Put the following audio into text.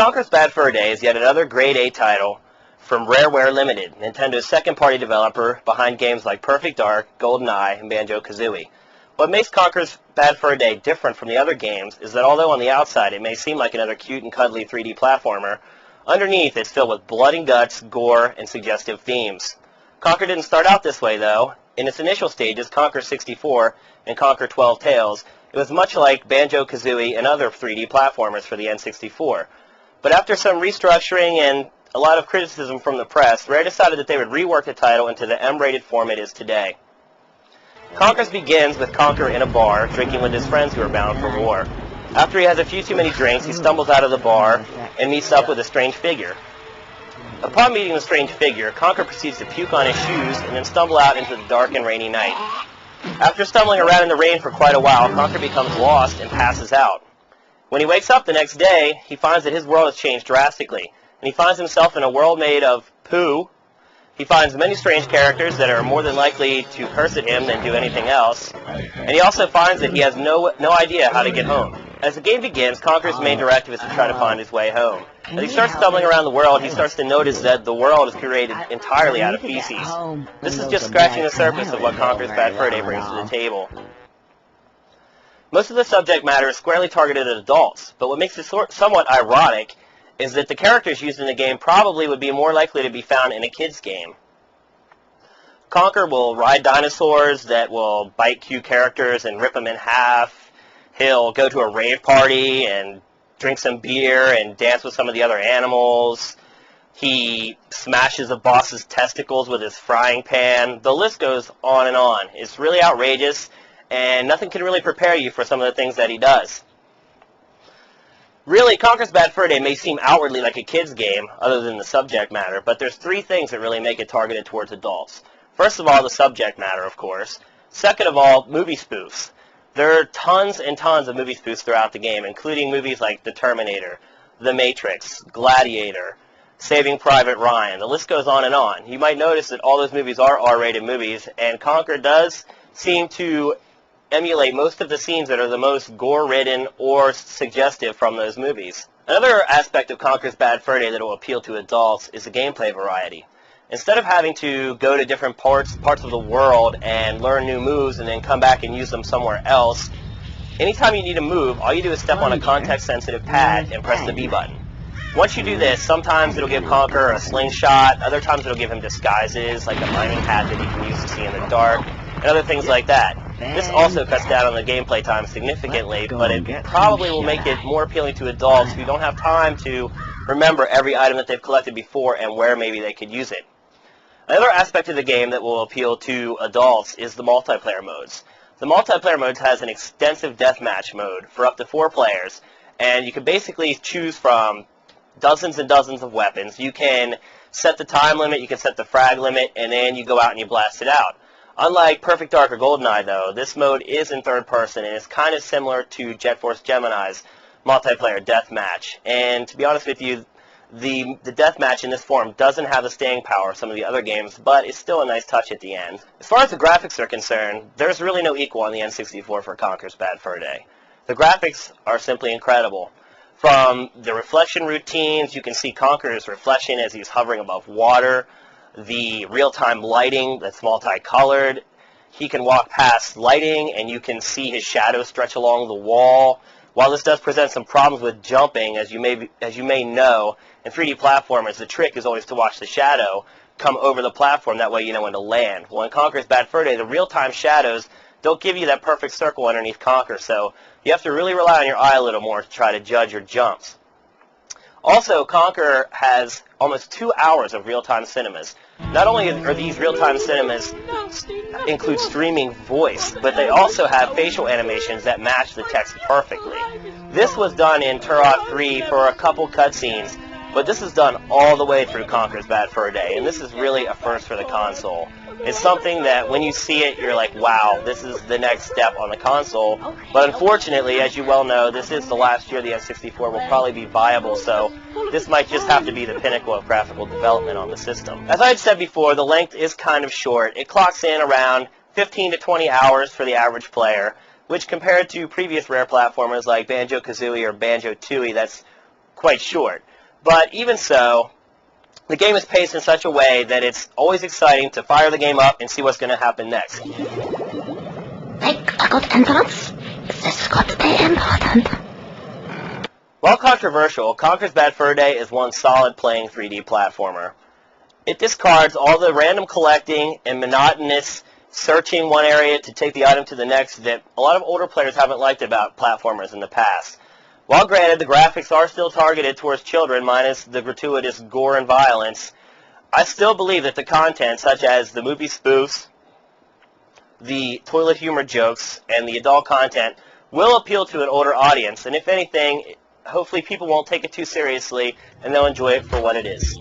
Conker's Bad Fur Day is yet another Grade A title from Rareware Limited, Nintendo's second-party developer behind games like Perfect Dark, GoldenEye, and Banjo-Kazooie. What makes Conker's Bad Fur Day different from the other games is that although on the outside it may seem like another cute and cuddly 3D platformer, underneath it's filled with blood and guts, gore, and suggestive themes. Conker didn't start out this way, though. In its initial stages, Conker 64 and Conker 12 Tales, it was much like Banjo-Kazooie and other 3D platformers for the N64. But after some restructuring and a lot of criticism from the press, Rare decided that they would rework the title into the M-rated form it is today. Conker's begins with Conker in a bar, drinking with his friends who are bound for war. After he has a few too many drinks, he stumbles out of the bar and meets up with a strange figure. Upon meeting the strange figure, Conker proceeds to puke on his shoes and then stumble out into the dark and rainy night. After stumbling around in the rain for quite a while, Conker becomes lost and passes out. When he wakes up the next day, he finds that his world has changed drastically, and he finds himself in a world made of poo. He finds many strange characters that are more than likely to curse at him than do anything else, and he also finds that he has no idea how to get home. As the game begins, Conker's main directive is to try to find his way home. As he starts stumbling around the world, he starts to notice that the world is created entirely out of feces. This is just scratching the surface of what Conker's Bad Fur Day brings to the table. Most of the subject matter is squarely targeted at adults, but what makes it somewhat ironic is that the characters used in the game probably would be more likely to be found in a kid's game. Conker will ride dinosaurs that will bite cute characters and rip them in half. He'll go to a rave party and drink some beer and dance with some of the other animals. He smashes a boss's testicles with his frying pan. The list goes on and on. It's really outrageous, and nothing can really prepare you for some of the things that he does. Really, Conker's Bad Fur Day may seem outwardly like a kid's game, other than the subject matter, but there's three things that really make it targeted towards adults. First of all, the subject matter, of course. Second of all, movie spoofs. There are tons and tons of movie spoofs throughout the game, including movies like The Terminator, The Matrix, Gladiator, Saving Private Ryan. The list goes on and on. You might notice that all those movies are R-rated movies, and Conker does seem to emulate most of the scenes that are the most gore-ridden or suggestive from those movies. Another aspect of Conker's Bad Fur Day that will appeal to adults is the gameplay variety. Instead of having to go to different parts of the world and learn new moves and then come back and use them somewhere else, anytime you need a move, all you do is step on a context-sensitive pad and press the B button. Once you do this, sometimes it'll give Conker a slingshot, other times it'll give him disguises, like a mining hat that he can use to see in the dark, and other things like that. This also cuts down on the gameplay time significantly, but it probably will make it more appealing to adults who don't have time to remember every item that they've collected before and where maybe they could use it. Another aspect of the game that will appeal to adults is the multiplayer modes. The multiplayer modes has an extensive deathmatch mode for up to 4 players, and you can basically choose from dozens and dozens of weapons. You can set the time limit, you can set the frag limit, and then you go out and you blast it out. Unlike Perfect Dark or GoldenEye, though, this mode is in third person, and it's kind of similar to Jet Force Gemini's multiplayer deathmatch. And to be honest with you, the deathmatch in this form doesn't have the staying power of some of the other games, but it's still a nice touch at the end. As far as the graphics are concerned, there's really no equal on the N64 for Conker's Bad Fur Day. The graphics are simply incredible. From the reflection routines, you can see Conker's reflection as he's hovering above water, the real-time lighting that's multicolored. He can walk past lighting and you can see his shadow stretch along the wall. While this does present some problems with jumping, as you may know, in 3D platformers, the trick is always to watch the shadow come over the platform. That way you know when to land. Well, in Conker's Bad Fur Day, the real-time shadows don't give you that perfect circle underneath Conker, so you have to really rely on your eye a little more to try to judge your jumps. Also, Conker has almost 2 hours of real-time cinemas. Not only are these real-time cinemas include streaming voice, but they also have facial animations that match the text perfectly. This was done in Turok 3 for a couple cutscenes, but this is done all the way through Conker's Bad Fur Day, and this is really a first for the console. It's something that when you see it, you're like, wow, this is the next step on the console. But unfortunately, as you well know, this is the last year the N64 will probably be viable, so this might just have to be the pinnacle of graphical development on the system. As I had said before, the length is kind of short. It clocks in around 15 to 20 hours for the average player, which compared to previous Rare platformers like Banjo-Kazooie or Banjo-Tooie, that's quite short. But even so, the game is paced in such a way that it's always exciting to fire the game up and see what's going to happen next. Make a good entrance. This is going to be important. While controversial, Conker's Bad Fur Day is one solid playing 3D platformer. It discards all the random collecting and monotonous searching one area to take the item to the next that a lot of older players haven't liked about platformers in the past. While granted, the graphics are still targeted towards children minus the gratuitous gore and violence, I still believe that the content, such as the movie spoofs, the toilet humor jokes, and the adult content, will appeal to an older audience, and if anything, hopefully people won't take it too seriously and they'll enjoy it for what it is.